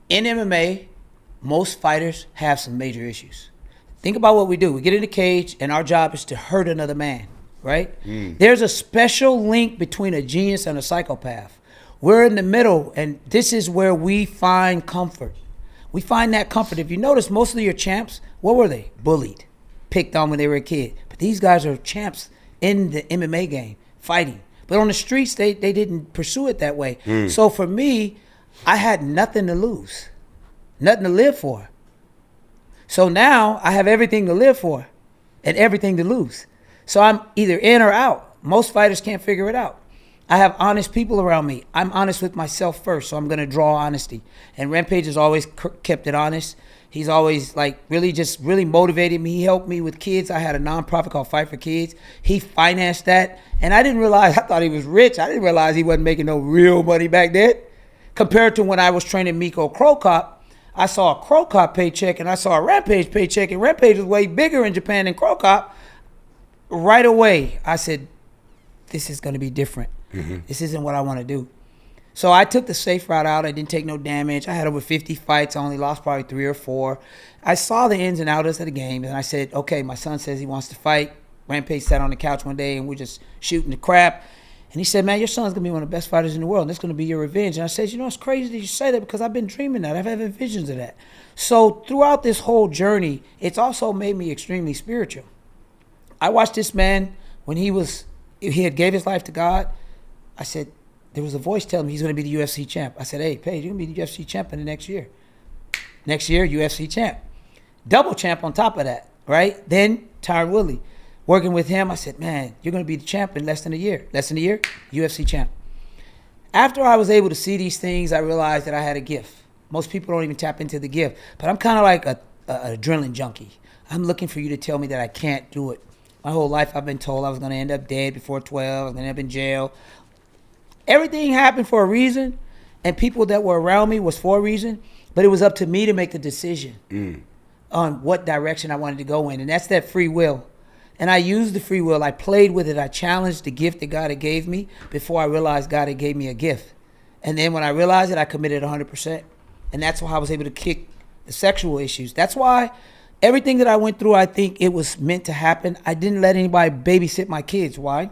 In MMA, most fighters have some major issues. Think about what we do. We get in the cage, and our job is to hurt another man, right? There's a special link between a genius and a psychopath. We're in the middle, and this is where we find comfort. We find that comfort. If you notice, most of your champs, what were they? Bullied, picked on when they were a kid. But these guys are champs in the MMA game, fighting. But on the streets, they didn't pursue it that way. So for me, I had nothing to lose, nothing to live for. So now I have everything to live for and everything to lose. So I'm either in or out. Most fighters can't figure it out. I have honest people around me. I'm honest with myself first, so I'm going to draw honesty. And Rampage has always kept it honest. He's always really motivated me. He helped me with kids. I had a nonprofit called Fight for Kids. He financed that. And I didn't realize, I thought he was rich. I didn't realize he wasn't making no real money back then. Compared to when I was training Miko Crow Cop, I saw a Crow Cop paycheck and I saw a Rampage paycheck, and Rampage was way bigger in Japan than Crow Cop. Right away, I said, this is going to be different. This isn't what I want to do. So I took the safe route out. I didn't take no damage. I had over 50 fights. I only lost probably 3 or 4. I saw the ins and outs of the game, and I said, okay, my son says he wants to fight. Rampage sat on the couch one day, and we're just shooting the crap. And he said, man, your son's going to be one of the best fighters in the world, and that's going to be your revenge. And I said, you know, it's crazy that you say that because I've been dreaming that. I've had visions of that. So throughout this whole journey, it's also made me extremely spiritual. I watched this man when he had gave his life to God. I said, there was a voice telling me he's going to be the UFC champ. I said, hey, Paige, you're going to be the UFC champ in the next year. Next year, UFC champ. Double champ on top of that, right? Then Tyron Woodley. Working with him, I said, man, you're going to be the champ in less than a year. Less than a year, UFC champ. After I was able to see these things, I realized that I had a gift. Most people don't even tap into the gift. But I'm kind of like an adrenaline junkie. I'm looking for you to tell me that I can't do it. My whole life I've been told I was going to end up dead before 12. I was going to end up in jail. Everything happened for a reason, and people that were around me was for a reason, but it was up to me to make the decision on what direction I wanted to go in, and that's that free will. And I used the free will. I played with it. I challenged the gift that God had gave me before I realized God had gave me a gift. And then when I realized it, I committed 100%. And that's why I was able to kick the sexual issues. That's why everything that I went through, I think it was meant to happen. I didn't let anybody babysit my kids. Why?